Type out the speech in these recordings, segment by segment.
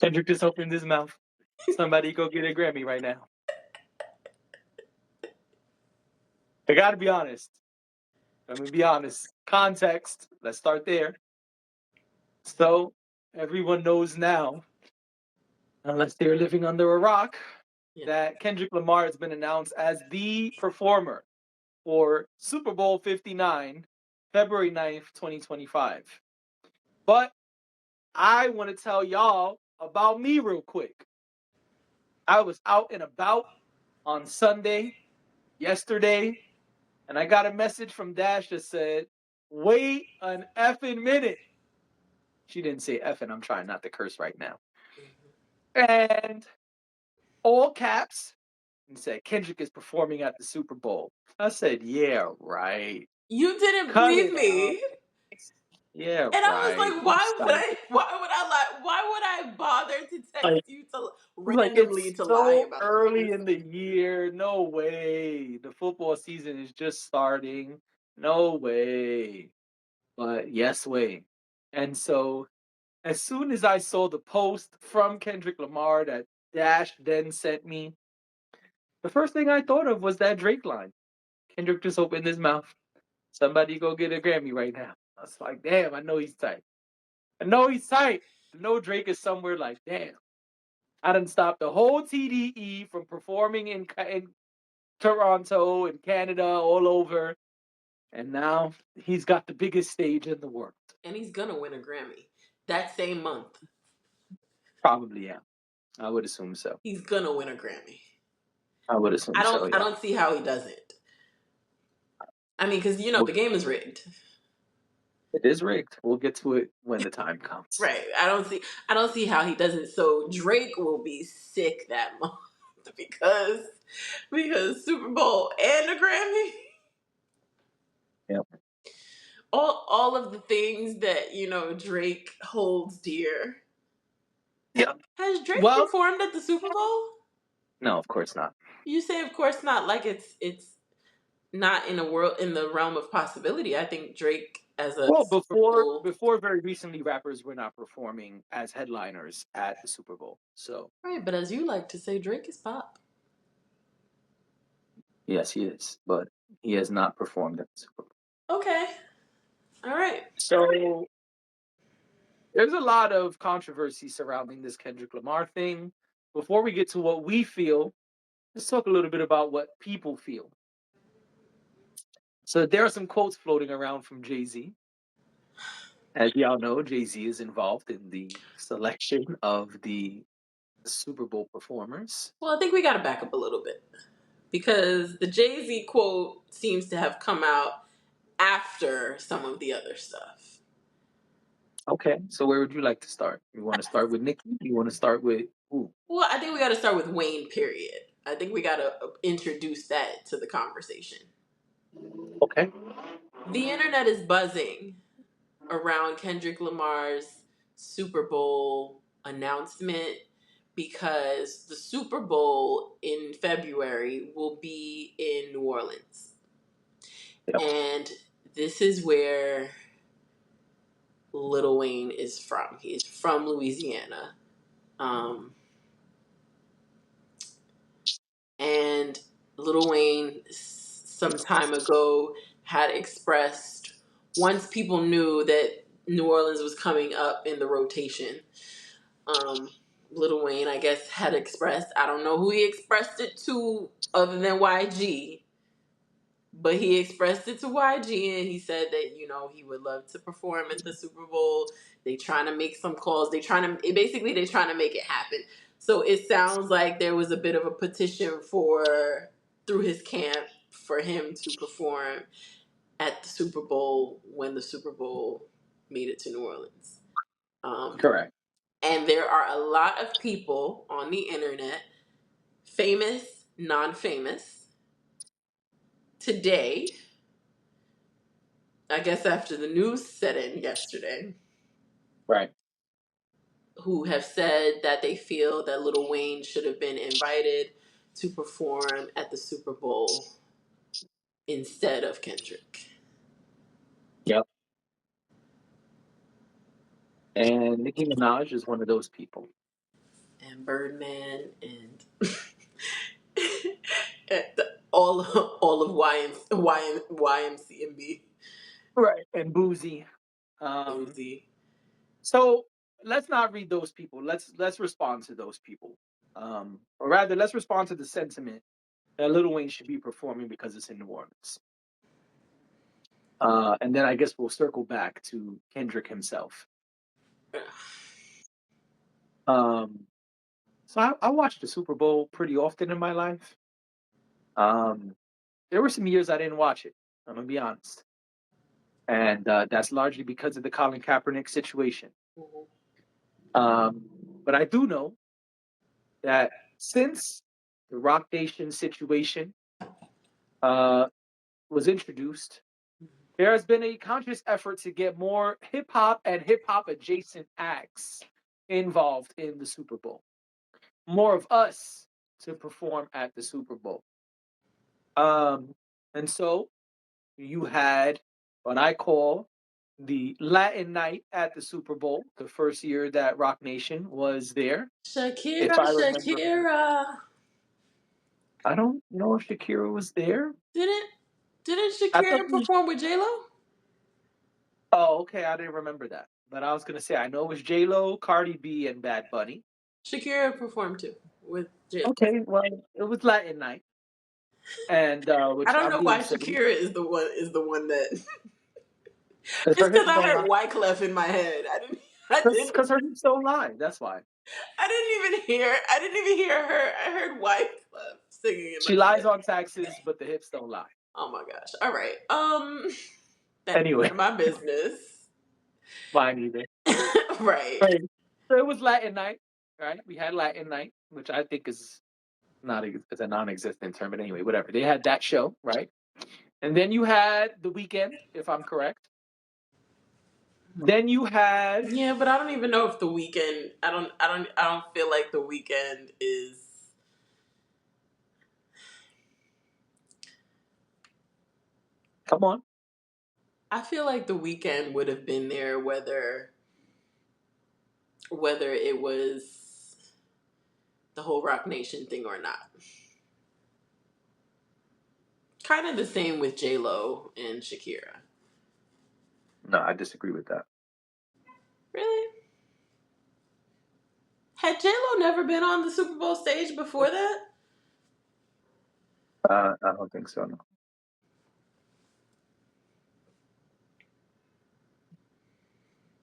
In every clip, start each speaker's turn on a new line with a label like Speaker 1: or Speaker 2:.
Speaker 1: Kendrick just opened his mouth. Somebody go get a Grammy right now. I gotta be honest. Let me be honest. Context. Let's start there. So everyone knows now, unless they're living under a rock, that Kendrick Lamar has been announced as the performer for Super Bowl 59, February 9th, 2025. But I want to tell y'all about me real quick. I was out and about on Sunday, yesterday, and I got a message from Dash that said, wait an effing minute. She didn't say effing. I'm trying not to curse right now. And all caps, and said, Kendrick is performing at the Super Bowl. I said, yeah, right.
Speaker 2: You didn't
Speaker 1: Cut
Speaker 2: believe
Speaker 1: it out.
Speaker 2: me.
Speaker 1: Yeah,
Speaker 2: And I was
Speaker 1: right.
Speaker 2: like, why would I bother to text
Speaker 1: Like,
Speaker 2: you to
Speaker 1: like
Speaker 2: randomly
Speaker 1: it's
Speaker 2: to lie
Speaker 1: so
Speaker 2: about
Speaker 1: early
Speaker 2: this?
Speaker 1: in the year. No way. The football season is just starting. No way. But yes way. And so as soon as I saw the post from Kendrick Lamar that Dash then sent me, the first thing I thought of was that Drake line. Kendrick just opened his mouth. Somebody go get a Grammy right now. I was like, damn, I know he's tight. I know he's tight. I know Drake is somewhere like, damn. I done stopped the whole TDE from performing in Toronto and Canada, all over. And now he's got the biggest stage in the world.
Speaker 2: And he's gonna win a Grammy that same month.
Speaker 1: Probably, yeah. I would assume so.
Speaker 2: He's gonna win a Grammy.
Speaker 1: I would assume so, yeah.
Speaker 2: I don't see how he doesn't. I mean, because the game is rigged.
Speaker 1: It is rigged. We'll get to it when the time comes.
Speaker 2: Right. I don't see how he doesn't. So Drake will be sick that month because Super Bowl and a Grammy.
Speaker 1: Yep.
Speaker 2: All of the things that Drake holds dear.
Speaker 1: Yeah.
Speaker 2: Has Drake performed at the Super Bowl?
Speaker 1: No, of course not.
Speaker 2: You say of course not, like it's not in the realm of possibility. I think Drake as a
Speaker 1: before very recently, rappers were not performing as headliners at the Super Bowl. So
Speaker 2: right, but as you like to say, Drake is pop.
Speaker 1: Yes, he is, but he has not performed at the Super Bowl.
Speaker 2: Okay, all right.
Speaker 1: So there's a lot of controversy surrounding this Kendrick Lamar thing. Before we get to what we feel, let's talk a little bit about what people feel. So there are some quotes floating around from Jay-Z. As y'all know, Jay-Z is involved in the selection of the Super Bowl performers.
Speaker 2: Well, I think we got to back up a little bit because the Jay-Z quote seems to have come out after some of the other stuff.
Speaker 1: Okay, so where would you like to start? You want to start with Nicki? You want to start with who?
Speaker 2: Well, I think we got to start with Wayne, period. I think we got to introduce that to the conversation.
Speaker 1: Okay.
Speaker 2: The internet is buzzing around Kendrick Lamar's Super Bowl announcement because the Super Bowl in February will be in New Orleans. Yep. And this is where Lil Wayne is from. He is from Louisiana. And Lil Wayne some time ago had expressed, once people knew that New Orleans was coming up in the rotation, Lil Wayne, I guess, had expressed, I don't know who he expressed it to other than YG, but he expressed it to YG and he said that, he would love to perform at the Super Bowl. They trying to make some calls. They're trying to make it happen. So it sounds like there was a bit of a petition through his camp for him to perform at the Super Bowl when the Super Bowl made it to New Orleans.
Speaker 1: Correct.
Speaker 2: And there are a lot of people on the internet, famous, non-famous, today, I guess after the news set in yesterday,
Speaker 1: right,
Speaker 2: who have said that they feel that Lil Wayne should have been invited to perform at the Super Bowl instead of Kendrick.
Speaker 1: Yep. And Nicki Minaj is one of those people.
Speaker 2: and Birdman and all of YMCMB.
Speaker 1: Right. And Boozy.
Speaker 2: Boozy.
Speaker 1: So let's not read those people. Let's respond to those people. Or rather, let's respond to the sentiment that Lil Wayne should be performing because it's in New Orleans. And then I guess we'll circle back to Kendrick himself. So I watched the Super Bowl pretty often in my life. There were some years I didn't watch it. I'm gonna be honest, and that's largely because of the Colin Kaepernick situation. But I do know that since the Rock Nation situation was introduced, there has been a conscious effort to get more hip hop and hip hop adjacent acts involved in the Super Bowl. More of us to perform at the Super Bowl. And so you had what I call the Latin night at the Super Bowl, the first year that Rock Nation was there. If I remember,
Speaker 2: Shakira.
Speaker 1: I don't know if Shakira was there.
Speaker 2: Didn't
Speaker 1: I thought
Speaker 2: Shakira
Speaker 1: she was.
Speaker 2: perform with J Lo?
Speaker 1: Oh, okay. I didn't remember that. But I was gonna say I know it was J Lo, Cardi B, and Bad Bunny.
Speaker 2: Shakira performed too with J Lo.
Speaker 1: Okay, well, it was Latin night, and
Speaker 2: I
Speaker 1: which
Speaker 2: don't
Speaker 1: I'm
Speaker 2: know why
Speaker 1: being silly
Speaker 2: Shakira is the one that
Speaker 1: because
Speaker 2: just
Speaker 1: her
Speaker 2: because
Speaker 1: hips
Speaker 2: I
Speaker 1: don't
Speaker 2: heard
Speaker 1: lie.
Speaker 2: Wyclef in my head.
Speaker 1: Because her hips don't lie. That's why
Speaker 2: I didn't even hear her. I heard Wyclef singing in my
Speaker 1: she lies
Speaker 2: head.
Speaker 1: on taxes, but the hips don't lie.
Speaker 2: Oh my gosh. All right. That's
Speaker 1: Anyway,
Speaker 2: none of my business.
Speaker 1: fine either.
Speaker 2: Right.
Speaker 1: Right. So it was Latin night, right? We had Latin night, which I think is not it's a non-existent term, but anyway, whatever. They had that show, right? And then you had the weekend, if I'm correct. Then you had.
Speaker 2: Yeah, but I don't even know if the weekend. I don't feel like the weekend is.
Speaker 1: Come on.
Speaker 2: I feel like the weekend would have been there whether it was the whole Rock Nation thing or not. Kind of the same with J Lo and Shakira.
Speaker 1: No, I disagree with that.
Speaker 2: Really? Had J Lo never been on the Super Bowl stage before that?
Speaker 1: I don't think so. No.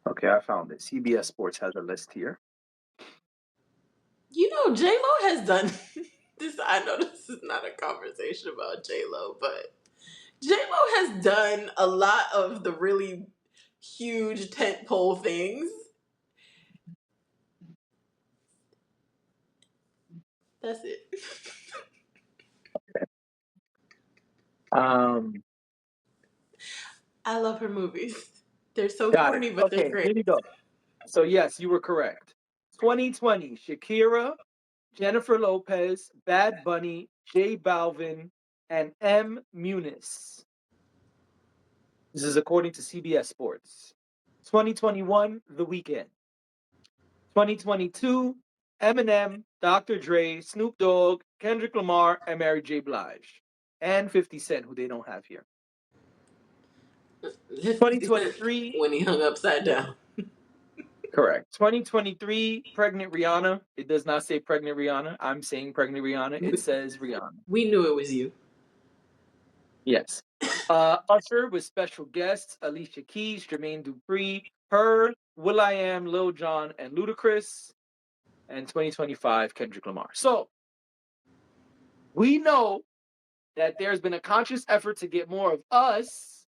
Speaker 1: Okay, I found it. CBS Sports has a list here.
Speaker 2: You know, J Lo has done this. I know this is not a conversation about J Lo, but J Lo has done a lot of the really huge tentpole things. That's it.
Speaker 1: Um,
Speaker 2: I love her movies. They're so
Speaker 1: got it.
Speaker 2: corny, but they're
Speaker 1: Okay,
Speaker 2: great.
Speaker 1: here we go. So yes, you were correct. 2020, Shakira, Jennifer Lopez, Bad Bunny, J Balvin, and M. Muniz. This is according to CBS Sports. 2021, The Weeknd. 2022, Eminem, Dr. Dre, Snoop Dogg, Kendrick Lamar, and Mary J. Blige. And 50 Cent, who they don't have here. 2023,
Speaker 2: When he hung upside down.
Speaker 1: correct. 2023, Pregnant Rihanna. It does not say Pregnant Rihanna. I'm saying Pregnant Rihanna. It says Rihanna.
Speaker 2: We knew it was you.
Speaker 1: Yes. Usher with special guests Alicia Keys, Jermaine Dupri, Her, will.i.am, Lil Jon, and Ludacris. And 2025, Kendrick Lamar. So we know that there's been a conscious effort to get more of us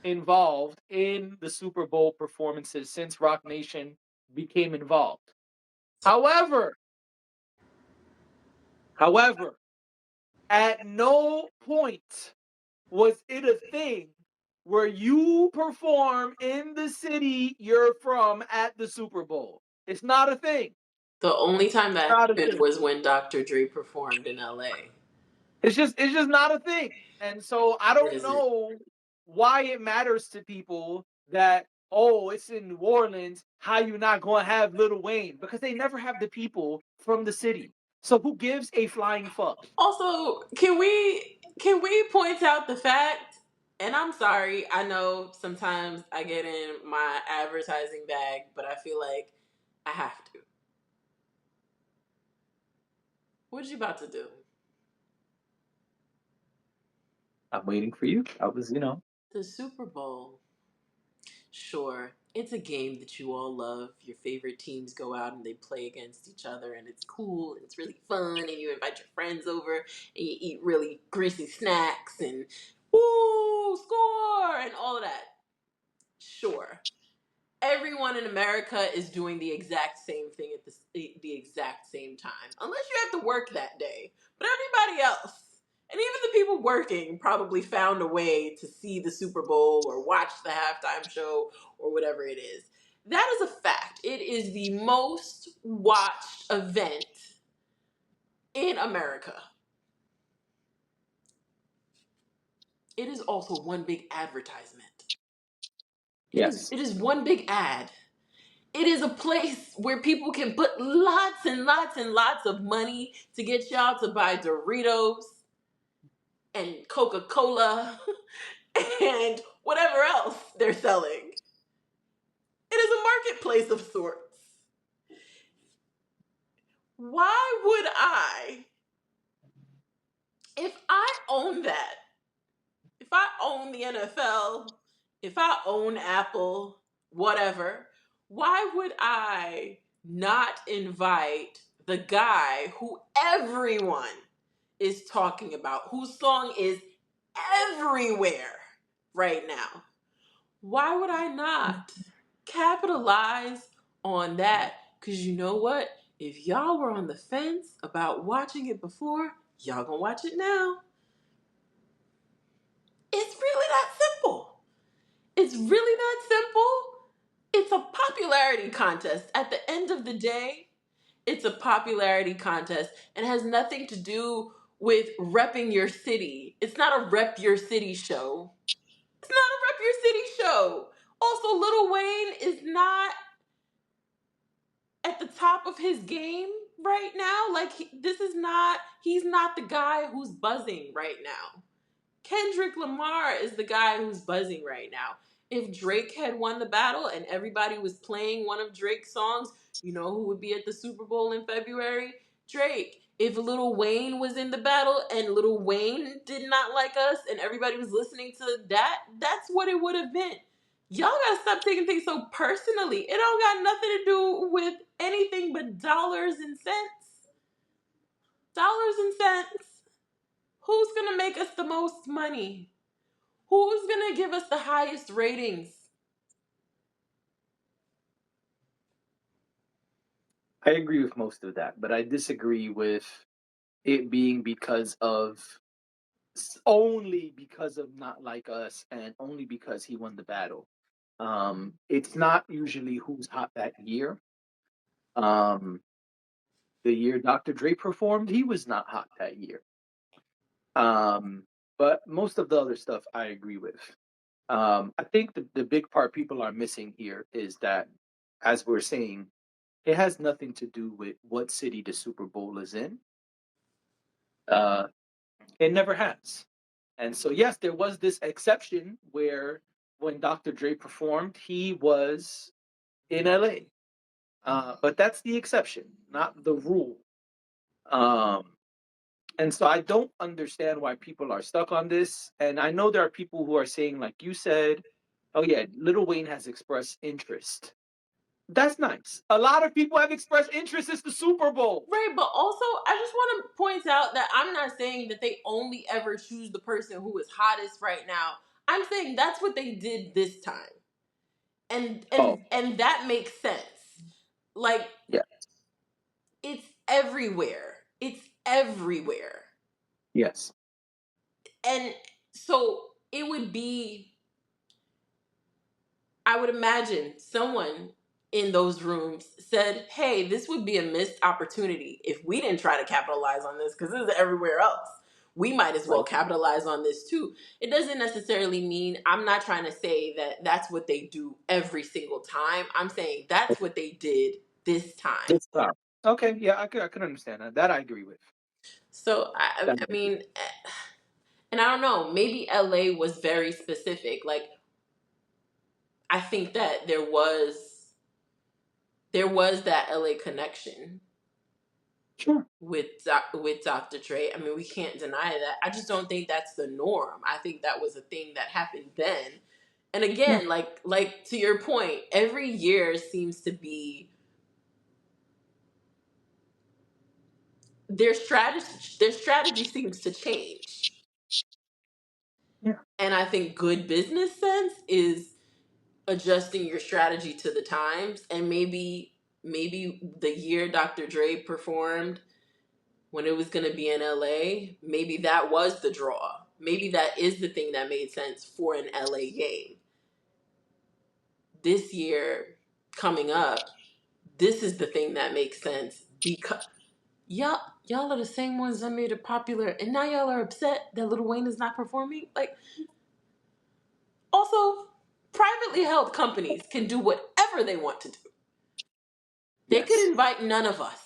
Speaker 1: involved in the Super Bowl performances since Rock Nation became involved. However, at no point was it a thing where you perform in the city you're from at the Super Bowl. It's not a thing.
Speaker 2: The only time
Speaker 1: It's
Speaker 2: that
Speaker 1: not a
Speaker 2: happened
Speaker 1: thing.
Speaker 2: was when Dr. Dre performed in LA.
Speaker 1: It's just not a thing. And so I
Speaker 2: It
Speaker 1: don't
Speaker 2: isn't.
Speaker 1: know why it matters to people that oh, it's in New Orleans. How you not going to have Lil Wayne? Because they never have the people from the city. So who gives a flying fuck?
Speaker 2: Also, can we point out the fact? And I'm sorry, I know sometimes I get in my advertising bag, but I feel like I have to. What you about to do?
Speaker 1: I'm waiting for you. I was,
Speaker 2: The Super Bowl. Sure, it's a game that you all love. Your favorite teams go out and they play against each other, and it's cool and it's really fun. And you invite your friends over and you eat really greasy snacks and woo, score, and all of that. Sure, everyone in America is doing the exact same thing at the exact same time, unless you have to work that day. But everybody else, and even the people working, probably found a way to see the Super Bowl or watch the halftime show or whatever it is. That is a fact. It is the most watched event in America. It is also one big advertisement. It is
Speaker 1: yes.
Speaker 2: it is one big ad. It is a place where people can put lots and lots and lots of money to get y'all to buy Doritos and Coca-Cola and whatever else they're selling. It is a marketplace of sorts. Why would I, if I own that, if I own the NFL, if I own Apple, whatever, why would I not invite the guy who everyone is talking about, whose song is everywhere right now? Why would I not capitalize on that? Because you know what? If y'all were on the fence about watching it before, y'all gonna watch it now. It's really that simple. It's really that simple. It's a popularity contest. At the end of the day, it's a popularity contest and has nothing to do with repping your city. It's not a rep your city show. It's not a rep your city show. Also, Lil Wayne is not at the top of his game right now. Like, he's not the guy who's buzzing right now. Kendrick Lamar is the guy who's buzzing right now. If Drake had won the battle and everybody was playing one of Drake's songs, you know who would be at the Super Bowl in February? Drake. If Lil Wayne was in the battle and Lil Wayne did not like us and everybody was listening to that, that's what it would have been. Y'all gotta stop taking things so personally. It don't got nothing to do with anything but dollars and cents. Dollars and cents. Who's gonna make us the most money? Who's gonna give us the highest ratings?
Speaker 1: I agree with most of that, but I disagree with it being only because of Not Like Us and only because he won the battle. It's not usually who's hot that year. Um, the year Dr. Dre performed, he was not hot that year. Um, but most of the other stuff I agree with. I think the big part people are missing here is that, as we're saying, it has nothing to do with what city the Super Bowl is in. Uh, it never has. And so, yes, there was this exception where when Dr. Dre performed, he was in LA. But that's the exception, not the rule. Um, and so I don't understand why people are stuck on this. And I know there are people who are saying, like you said, oh, yeah, Little Wayne has expressed interest. That's nice. A lot of people have expressed interest since the Super Bowl.
Speaker 2: Right, but also I just want to point out that I'm not saying that they only ever choose the person who is hottest right now. I'm saying that's what they did this time. And
Speaker 1: Oh,
Speaker 2: and that makes sense. Like,
Speaker 1: yeah.
Speaker 2: it's everywhere. It's everywhere.
Speaker 1: Yes.
Speaker 2: And so it would be, I would imagine someone in those rooms said, hey, this would be a missed opportunity if we didn't try to capitalize on this because this is everywhere else. We might as well
Speaker 1: Right.
Speaker 2: capitalize on this too. It doesn't necessarily mean, I'm not trying to say that that's what they do every single time. I'm saying that's what they did this time.
Speaker 1: This time. Okay, yeah, I could understand that. That I agree with.
Speaker 2: So
Speaker 1: That
Speaker 2: I mean, and I don't know, maybe LA was very specific. Like, I think that there was that LA connection
Speaker 1: Sure.
Speaker 2: with Dr. Dre. I mean, we can't deny that. I just don't think that's the norm. I think that was a thing that happened then. And
Speaker 1: Yeah.
Speaker 2: again, like to your point, every year seems to be their strategy seems to change.
Speaker 1: Yeah.
Speaker 2: And I think good business sense is adjusting your strategy to the times. And maybe the year Dr. Dre performed when it was going to be in LA, maybe that was the draw. Maybe that is the thing that made sense for an LA game. This year coming up, this is the thing that makes sense because y'all are the same ones that made it popular, and now y'all are upset that Lil Wayne is not performing. Like, also, privately held companies can do whatever they want to do. They could
Speaker 1: Yes.
Speaker 2: invite none of us.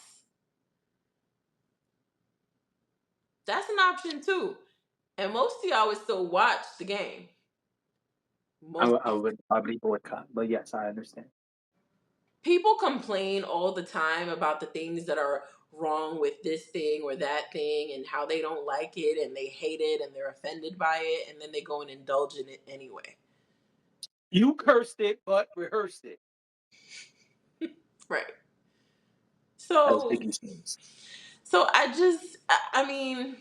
Speaker 2: That's an option too. And most of y'all would still watch the game.
Speaker 1: I,
Speaker 2: Most
Speaker 1: would- I would probably boycott, but yes, I understand.
Speaker 2: people complain all the time about the things that are wrong with this thing or that thing and how they don't like it and they hate it and they're offended by it, and then they go and indulge in it anyway.
Speaker 1: You cursed it, but rehearsed it,
Speaker 2: Right.
Speaker 1: as
Speaker 2: So
Speaker 1: Biggie says.
Speaker 2: I mean,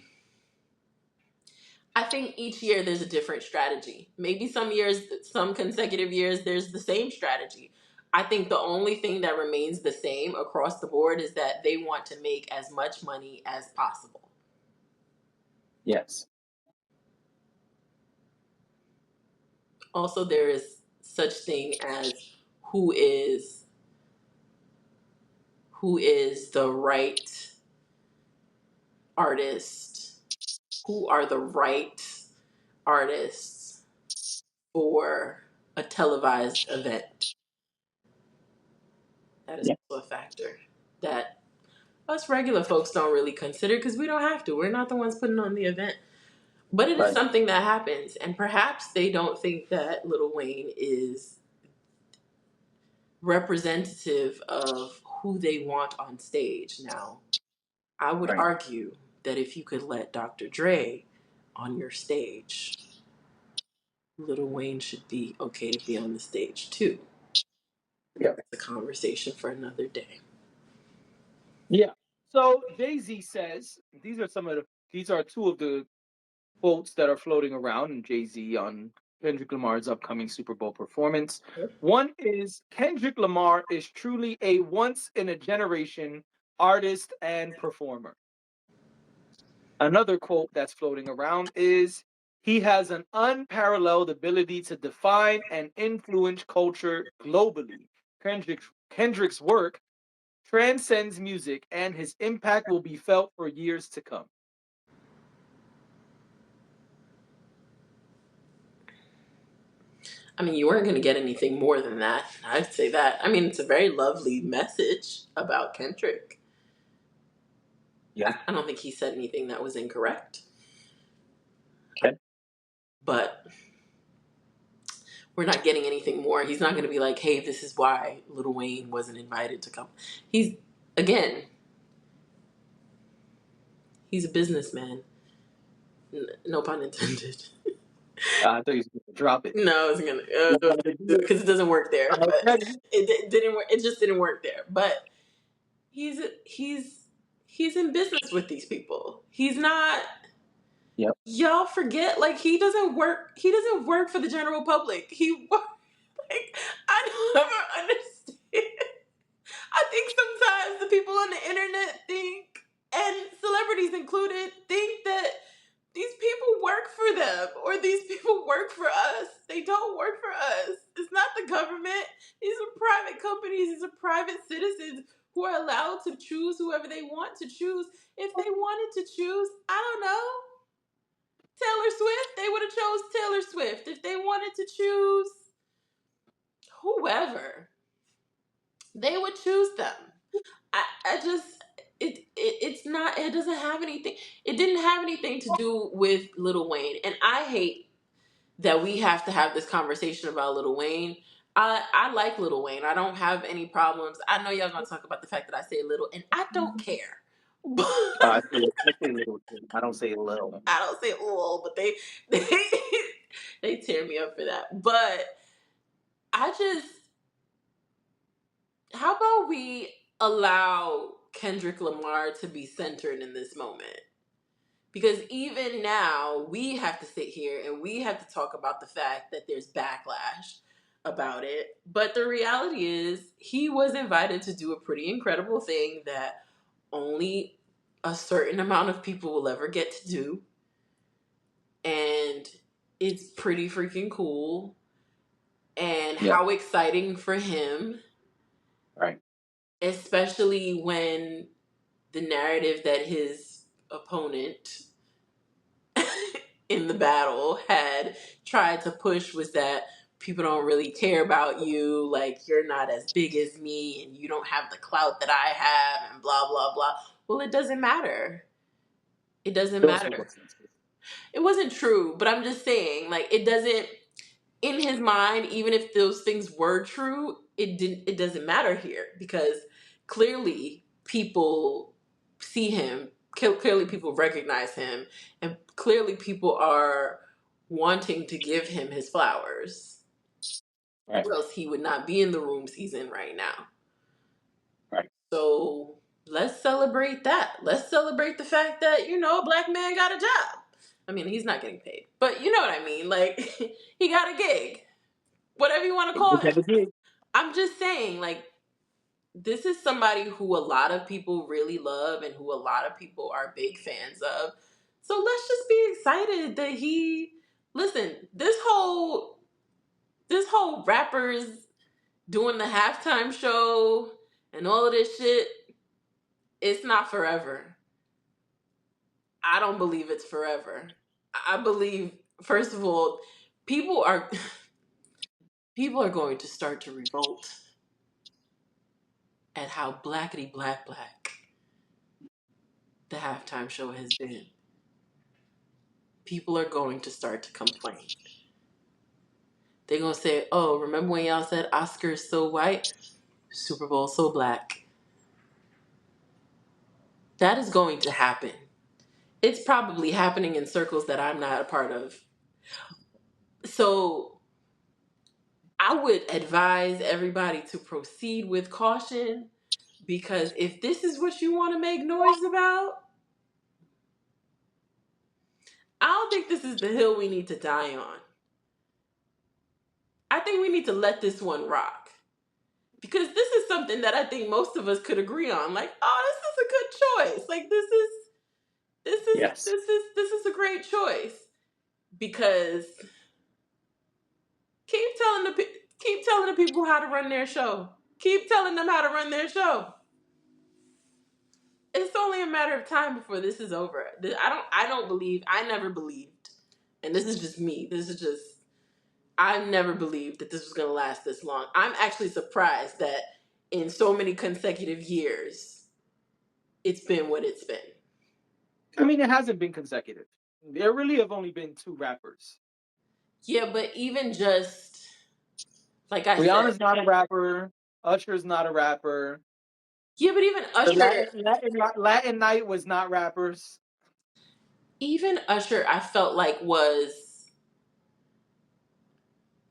Speaker 2: I think each year there's a different strategy. Maybe some years, some consecutive years, there's the same strategy. I think the only thing that remains the same across the board is that they want to make as much money as possible.
Speaker 1: Yes.
Speaker 2: Also, there is such thing as who is who is the right artist, who are the right artists for a televised event. That is
Speaker 1: Yeah.
Speaker 2: also a factor that us regular folks don't really consider because we don't have to. We're not the ones putting on the event. But it is
Speaker 1: Right.
Speaker 2: something that happens. And perhaps they don't think that Lil Wayne is representative of who they want on stage. Now, I would
Speaker 1: Right.
Speaker 2: argue that if you could let Dr. Dre on your stage, Lil Wayne should be okay to be on the stage too.
Speaker 1: Yeah.
Speaker 2: It's a conversation for another day.
Speaker 1: Yeah. So Jay-Z says these are two of the quotes that are floating around in Jay-Z on Kendrick Lamar's upcoming Super Bowl performance. One is Kendrick Lamar is truly a once in a generation artist and performer. Another quote that's floating around is he has an unparalleled ability to define and influence culture globally. Kendrick's work transcends music and his impact will be felt for years to come.
Speaker 2: I mean, you weren't going to get anything more than that. I'd say that. I mean, it's a very lovely message about Kendrick.
Speaker 1: Yeah.
Speaker 2: I don't think he said anything that was incorrect.
Speaker 1: Okay.
Speaker 2: But we're not getting anything more. He's not going to be like, hey, this is why Lil Wayne wasn't invited to come. Again, he's a businessman. No pun intended.
Speaker 1: I thought you were going to drop it.
Speaker 2: No, I was going to, because it doesn't work there. But
Speaker 1: Okay.
Speaker 2: it didn't work. It just didn't work there. But he's he's he's in business with these people. He's not.
Speaker 1: Yep.
Speaker 2: Y'all forget, like, he doesn't work. He doesn't work for the general public. Like, I never understand. I think sometimes the people on the internet think, and celebrities included, think that these people work for them or these people work for us. They don't work for us. It's not the government. These are private companies. These are private citizens who are allowed to choose whoever they want to choose. If they wanted to choose, I don't know, Taylor Swift, they would have chose Taylor Swift. If they wanted to choose whoever, they would choose them. I just it's not, it doesn't have anything, it didn't have anything to do with Lil Wayne. And I hate that we have to have this conversation about Lil Wayne. I like Lil Wayne. I don't have any problems. I know y'all gonna talk about the fact that I say little, and I don't care. But
Speaker 1: I say little. I don't say little.
Speaker 2: I don't say little, but they they tear me up for that. But I just, how about we allow Kendrick Lamar to be centered in this moment? Because even now, we have to sit here and we have to talk about the fact that there's backlash about it. But the reality is, he was invited to do a pretty incredible thing that only a certain amount of people will ever get to do. And it's pretty freaking cool. And
Speaker 1: Yeah.
Speaker 2: how exciting for him.
Speaker 1: Right.
Speaker 2: Especially when the narrative that his opponent in the battle had tried to push was that people don't really care about you, like you're not as big as me and you don't have the clout that I have and blah blah blah. Well, it doesn't matter. It doesn't matter. It wasn't true, but I'm just saying, like, it doesn't, in his mind, even if those things were true, it doesn't matter here, because clearly people see him, clearly people recognize him, and clearly people are wanting to give him his flowers.
Speaker 1: Right.
Speaker 2: Or else he would not be in the rooms he's in right now.
Speaker 1: Right.
Speaker 2: So let's celebrate that. Let's celebrate the fact that, a black man got a job. I mean, he's not getting paid, but you know what I mean? Like, he got a gig. Whatever you want to call it. I'm just saying, like, this is somebody who a lot of people really love and who a lot of people are big fans of. So let's just be excited that listen, this whole rappers doing the halftime show and all of this shit, it's not forever. I don't believe it's forever. I believe, first of all, people are going to start to revolt at how blackety black the halftime show has been. People are going to start to complain. They're going to say, oh, remember when y'all said Oscars so white, Super Bowl so black? That is going to happen. It's probably happening in circles that I'm not a part of. So I would advise everybody to proceed with caution, because if this is what you want to make noise about, I don't think this is the hill we need to die on. I think we need to let this one rock. Because this is something that I think most of us could agree on. Like, oh, this is a good choice. Like,
Speaker 1: Yes.
Speaker 2: this is a great choice. Because keep telling the people how to run their show. Keep telling them how to run their show. It's only a matter of time before this is over. I never believed, and this is just me. I never believed that this was going to last this long. I'm actually surprised that in so many consecutive years, it's been what it's been.
Speaker 1: I mean, it hasn't been consecutive. There really have only been 2 rappers.
Speaker 2: Yeah, but even just, like I
Speaker 1: Rihanna's
Speaker 2: said,
Speaker 1: not a rapper. Usher's not a rapper.
Speaker 2: yeah, but even
Speaker 1: The
Speaker 2: Usher,
Speaker 1: Latin Night was not rappers.
Speaker 2: I felt like was,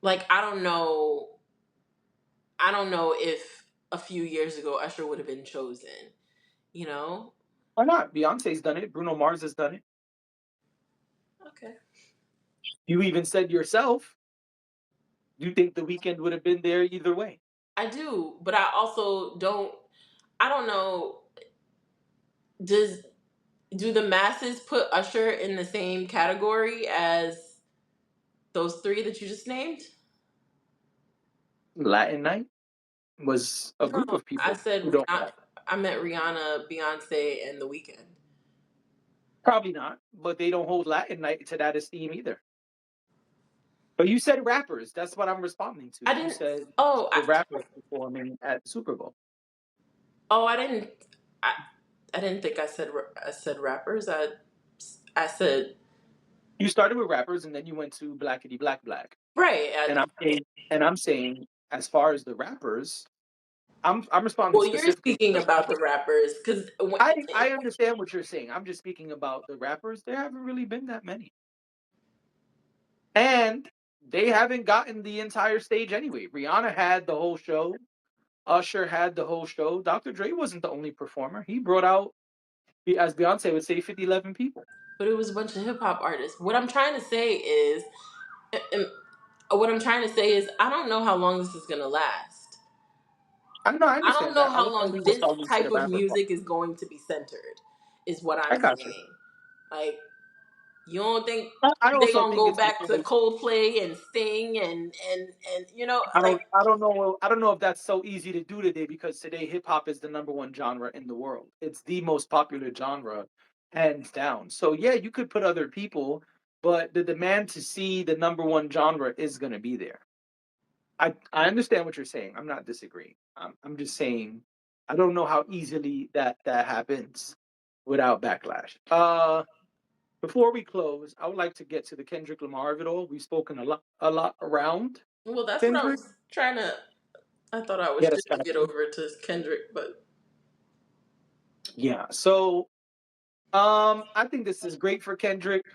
Speaker 2: like, I don't know if a few years ago Usher would have been chosen, you know?
Speaker 1: Why not? Beyonce's done it. Bruno Mars has done it.
Speaker 2: Okay.
Speaker 1: You even said yourself, you think The Weeknd would have been there either way.
Speaker 2: I do, but I also I don't know, do the masses put Usher in the same category as those 3 that you just named?
Speaker 1: Latin Night was a group
Speaker 2: No,
Speaker 1: of
Speaker 2: I
Speaker 1: people
Speaker 2: said
Speaker 1: who don't rap.
Speaker 2: I meant Rihanna, Beyonce, and The Weeknd.
Speaker 1: Probably not, but they don't hold Latin night to that esteem either. But you said rappers. That's what I'm responding to.
Speaker 2: I
Speaker 1: You
Speaker 2: didn't.
Speaker 1: said
Speaker 2: Oh,
Speaker 1: the rappers performing at the Super Bowl.
Speaker 2: I didn't. I, I didn't think I said rappers. I said
Speaker 1: You started with rappers and then you went to Blackity Black Black.
Speaker 2: right.
Speaker 1: And I'm saying, as far as the rappers, I'm responding
Speaker 2: Well, you're
Speaker 1: specifically to
Speaker 2: speaking
Speaker 1: the
Speaker 2: about the
Speaker 1: rappers.
Speaker 2: rappers because
Speaker 1: I understand what you're saying. I'm just speaking about the rappers. There haven't really been that many. And they haven't gotten the entire stage anyway. Rihanna had the whole show. Usher had the whole show. Dr. Dre wasn't the only performer. He brought out, as Beyonce would say, 50, 11 people.
Speaker 2: but it was a bunch of hip hop artists. What I'm trying to say is, and what I'm trying to say is, I don't know how long this is gonna last.
Speaker 1: I know, I
Speaker 2: I don't
Speaker 1: understand
Speaker 2: know
Speaker 1: that. I
Speaker 2: how
Speaker 1: was
Speaker 2: long
Speaker 1: only
Speaker 2: this
Speaker 1: responding to the
Speaker 2: type of
Speaker 1: rapper part.
Speaker 2: music is going to be centered. Is what
Speaker 1: I
Speaker 2: I'm
Speaker 1: got you.
Speaker 2: saying. Like, you don't think
Speaker 1: I
Speaker 2: they
Speaker 1: also
Speaker 2: gonna
Speaker 1: think
Speaker 2: go
Speaker 1: it's
Speaker 2: back to
Speaker 1: because
Speaker 2: Coldplay and Sting and
Speaker 1: I don't
Speaker 2: like
Speaker 1: I don't know I don't know if that's so easy to do today because today hip hop is the number one genre in the world. It's the most popular genre, hands down. So yeah, you could put other people, but the demand to see the number one genre is gonna be there. I understand what you're saying. I'm not disagreeing. I'm just saying I don't know how easily that happens without backlash. Before we close, I would like to get to the Kendrick Lamar of it all. We've spoken a lot around
Speaker 2: well, that's what I
Speaker 1: Kendrick.
Speaker 2: was trying to. I thought I was
Speaker 1: Get us
Speaker 2: just to
Speaker 1: back.
Speaker 2: get over to Kendrick, but
Speaker 1: Yeah. So I think this is great for Kendrick.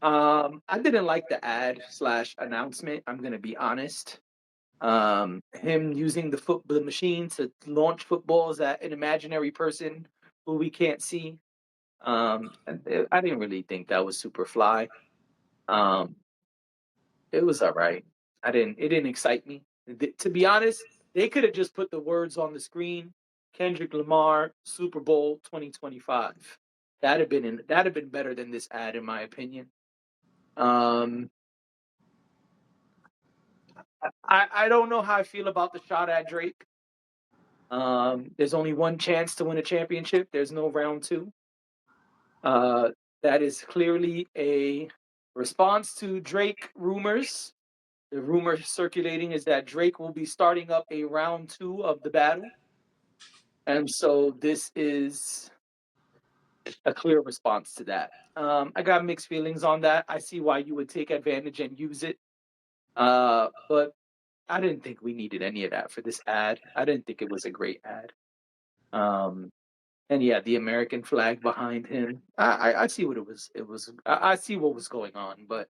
Speaker 1: I didn't like the ad slash announcement. I'm gonna be honest. Him using the machine to launch footballs at an imaginary person who we can't see. I didn't really think that was super fly. Um, it was all right. It didn't excite me. To be honest, they could have just put the words on the screen. Kendrick Lamar Super Bowl 2025. That'd have been better than this ad, in my opinion. Um, I don't know how I feel about the shot at Drake. There's only one chance to win a championship. There's no round two. Uh, that is clearly a response to Drake rumors. The rumor circulating is that Drake will be starting up a round two of the battle. And so this is a clear response to that. I got mixed feelings on that. I see why you would take advantage and use it. But I didn't think we needed any of that for this ad. I didn't think it was a great ad. Um, and yeah, the American flag behind him. I see what it was. I see what was going on, but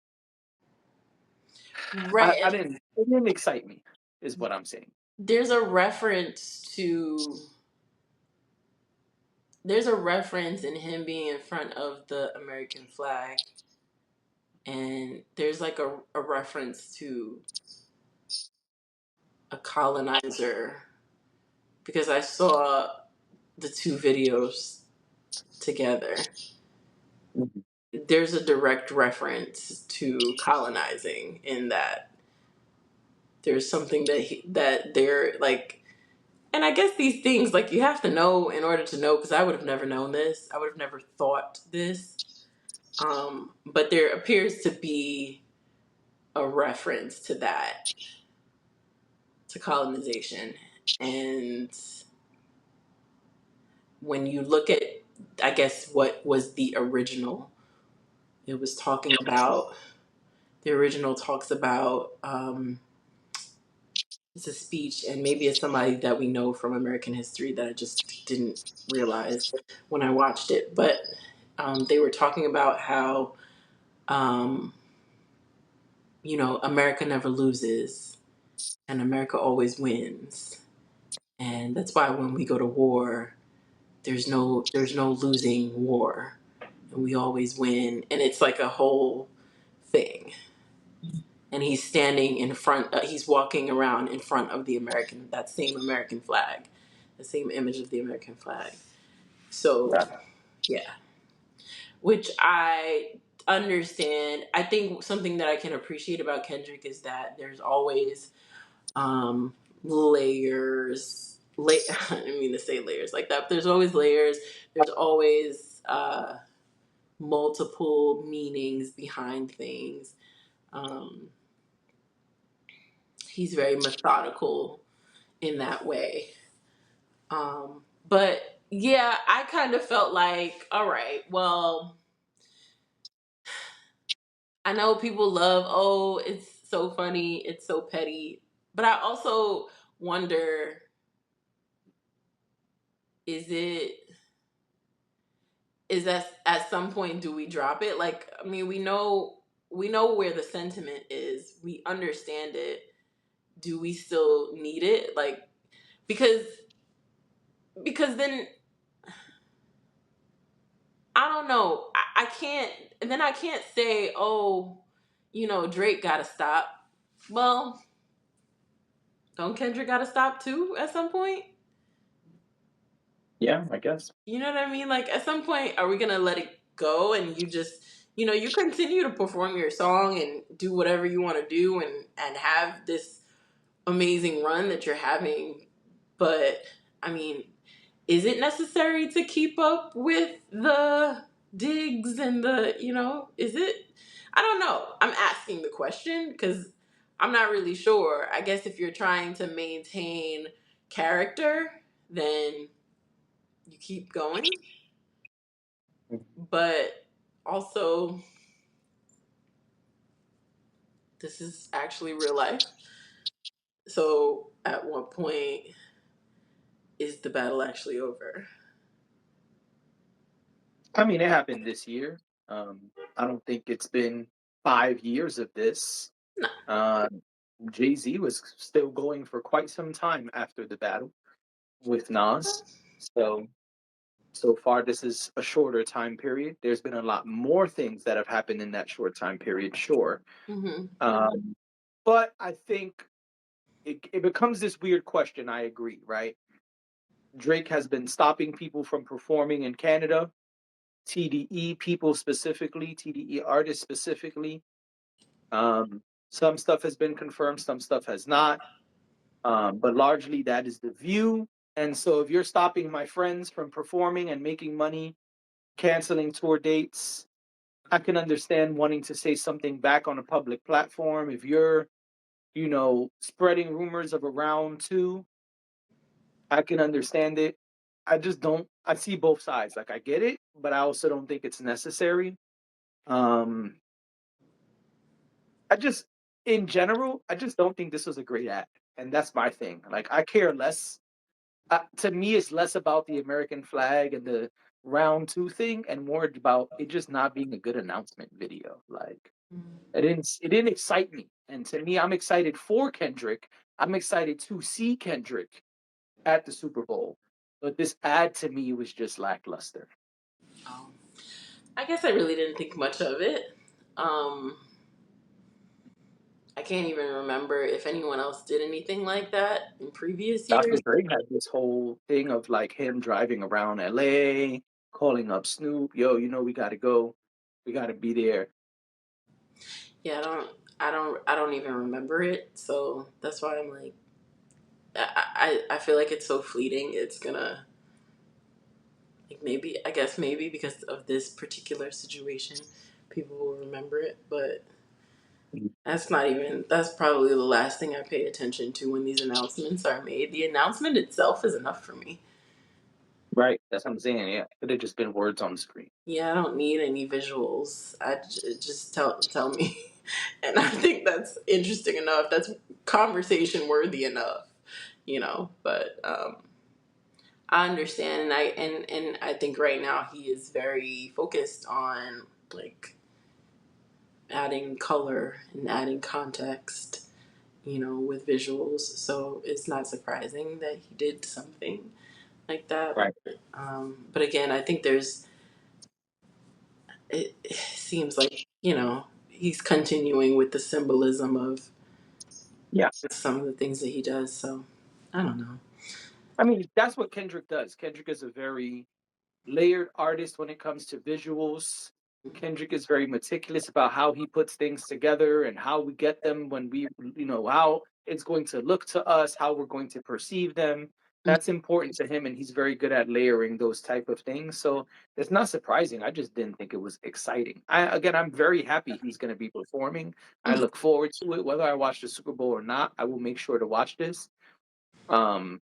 Speaker 2: right.
Speaker 1: I didn't. It didn't excite me. Is what I'm saying.
Speaker 2: There's a reference to there's a reference in him being in front of the American flag, and there's like a reference to a colonizer because I saw the two videos together.
Speaker 1: Mhm.
Speaker 2: There's a direct reference to colonizing in that there's something that they're like, and I guess these things like you have to know in order to know because I would have never known this. I would have never thought this. But there appears to be a reference to that, to colonization. And when you look at, I guess, what was the original, it was talking about, the original talks about, it's a speech, and maybe it's somebody that we know from American history that I just didn't realize when I watched it. But they were talking about how, um, America never loses and America always wins. And that's why when we go to war, there's no losing war, and we always win. And it's like a whole thing. And he's standing in front. He's walking around in front of that same American flag, the same image of the American flag. So
Speaker 1: Yeah.
Speaker 2: yeah, which I understand. I think something that I can appreciate about Kendrick is that there's always layers. I didn't mean to say layers like that. But there's always layers. There's always multiple meanings behind things. Um, he's very methodical in that way. But yeah, I kind of felt like, all right, well, I know people love, oh, it's so funny, it's so petty. But I also wonder, is it, is that at some point do we drop it? Like, I mean, we know where the sentiment is. We understand it. Do we still need it? Like, because then I don't know. I can't, and then I can't say, oh, Drake got to stop. Well, don't Kendrick got to stop too at some point?
Speaker 1: Yeah, I guess.
Speaker 2: You know what I mean? Like, at some point, are we going to let it go and you just, you continue to perform your song and do whatever you want to do and have this amazing run that you're having. But, I mean, is it necessary to keep up with the digs and is it? I don't know. I'm asking the question because I'm not really sure. I guess if you're trying to maintain character, then you keep going. But also, this is actually real life. So at what point is the battle actually over?
Speaker 1: I mean, it happened this year. I don't think it's been 5 years of this.
Speaker 2: No.
Speaker 1: Uh, Jay Z was still going for quite some time after the battle with Nas. So so far, this is a shorter time period. There's been a lot more things that have happened in that short time period, sure.
Speaker 2: Mm-hmm.
Speaker 1: Um, but I think it becomes this weird question. I agree, right? Drake has been stopping people from performing in Canada, TDE people specifically, TDE artists specifically. Some stuff has been confirmed, some stuff has not. But largely that is the view. And so if you're stopping my friends from performing and making money, canceling tour dates, I can understand wanting to say something back on a public platform. If you're, spreading rumors of a round two, I can understand it. I just don't, I see both sides. Like, I get it, but I also don't think it's necessary. Um, I just, in general, I just don't think this was a great act. And that's my thing. Like, I care less. To me, it's less about the American flag and the round two thing and more about it just not being a good announcement video. Like, it didn't excite me. And to me, I'm excited for Kendrick. I'm excited to see Kendrick at the Super Bowl. But this ad to me was just lackluster.
Speaker 2: Um, I guess I really didn't think much of it. Um, I can't even remember if anyone else did anything like that in previous
Speaker 1: Dr.
Speaker 2: years.
Speaker 1: Dre had this whole thing of like him driving around LA, calling up Snoop, yo, we gotta go. We gotta be there.
Speaker 2: Yeah, I don't even remember it. So that's why I'm like, I feel like it's so fleeting. It's gonna, like, maybe, I guess maybe because of this particular situation, people will remember it. But that's probably the last thing I pay attention to when these announcements are made. The announcement itself is enough for me.
Speaker 1: Right. That's what I'm saying. Yeah. It could have just been words on the screen.
Speaker 2: Yeah, I don't need any visuals. Just tell me, and I think that's interesting enough. That's conversation worthy enough, But I understand, and I think right now he is very focused on, like, adding color and adding context, with visuals. So it's not surprising that he did something like that.
Speaker 1: Right.
Speaker 2: But again, I think it seems like, he's continuing with the symbolism of
Speaker 1: Yeah.
Speaker 2: some of the things that he does. So I don't know.
Speaker 1: I mean, that's what Kendrick does. Kendrick is a very layered artist when it comes to visuals. Kendrick is very meticulous about how he puts things together and how we get them when how it's going to look to us, how we're going to perceive them. That's important to him, and he's very good at layering those type of things. So it's not surprising. I just didn't think it was exciting. I'm very happy he's going to be performing. I look forward to it. Whether I watch the Super Bowl or not, I will make sure to watch this. Um,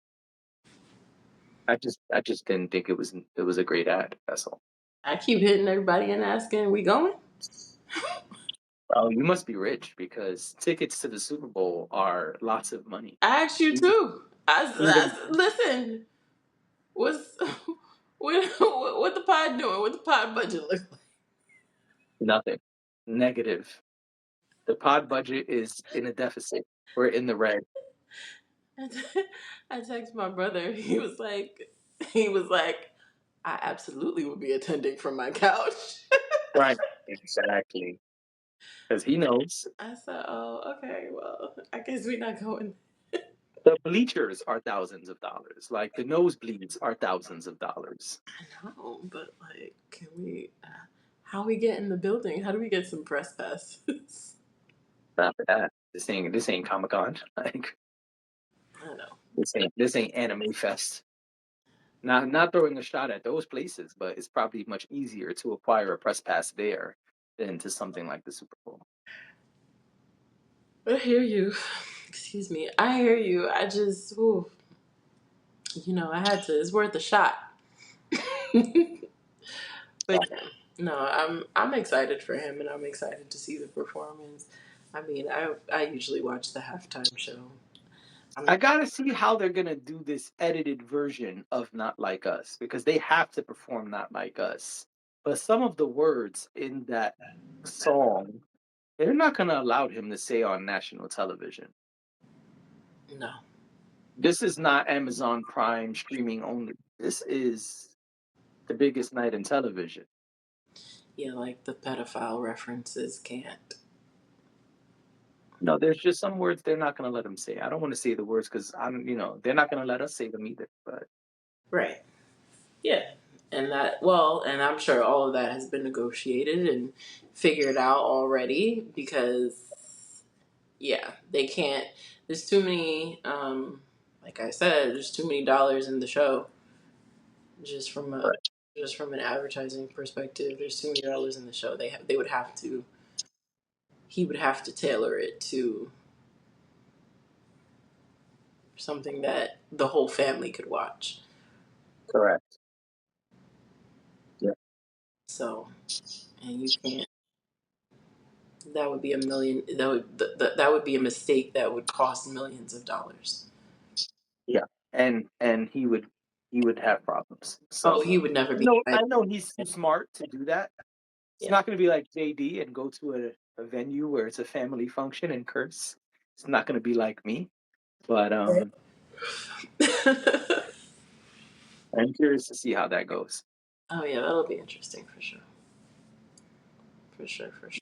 Speaker 1: I just didn't think it was a great ad. That's all.
Speaker 2: I keep hitting everybody and asking, "We going?"
Speaker 1: Oh, you must be rich because tickets to the Super Bowl are lots of money.
Speaker 2: I asked you
Speaker 1: Even,
Speaker 2: too.
Speaker 1: even
Speaker 2: Listen. What's what the pod doing? What the pod budget look like?
Speaker 1: nothing. Negative. The pod budget is in a deficit. We're in the red.
Speaker 2: I I texted my brother. He was like, I absolutely would be attending from my couch.
Speaker 1: Right. Exactly. Because he knows
Speaker 2: I said, oh, okay, well, I guess we're not going.
Speaker 1: the bleachers are thousands of dollars. Like the nosebleeds are thousands of dollars.
Speaker 2: I know, but like, can we? How we get in the building? How do we get some press passes?
Speaker 1: Not for that. This ain't Comic Con. Like
Speaker 2: I know.
Speaker 1: this ain't Anime Fest. Not throwing a shot at those places, but it's probably much easier to acquire a press pass there than to something like the Super Bowl.
Speaker 2: I hear you. Excuse me. I hear you. I just, ooh, I had to. It's worth a shot. But yeah, no, I'm excited for him, and I'm excited to see the performance. I mean, I usually watch the halftime show.
Speaker 1: I
Speaker 2: I'm
Speaker 1: gotta see how they're gonna do this edited version of Not Like Us because they have to perform Not Like Us. But some of the words in that song, they're not gonna allow him to say on national television.
Speaker 2: no,
Speaker 1: This is not Amazon Prime streaming only. This is the biggest night in television.
Speaker 2: yeah, like the pedophile references can't.
Speaker 1: No, there's just some words they're not gonna let him say. I don't want to say the words because they're not gonna let us say them either. But
Speaker 2: Right. Yeah. And I'm sure all of that has been negotiated and figured out already because, yeah, they can't. There's too many, like I said, there's too many dollars in the show just from a
Speaker 1: right,
Speaker 2: just from an advertising perspective. There's too many dollars in the show. They would have to he would have to tailor it to something that the whole family could watch.
Speaker 1: correct. Yeah,
Speaker 2: So, and you can't. That would be a million. That would be a mistake that would cost millions of dollars.
Speaker 1: yeah, and he would have problems.
Speaker 2: Oh,
Speaker 1: So
Speaker 2: he would never be invited.
Speaker 1: I know he's too smart to do that. It's
Speaker 2: Yeah.
Speaker 1: not gonna be like JD and go to a venue where it's a family function and curse. It's not gonna be like me. But
Speaker 2: Right.
Speaker 1: I'm curious to see how that goes.
Speaker 2: Oh yeah, that'll be interesting for sure. For sure. For sure.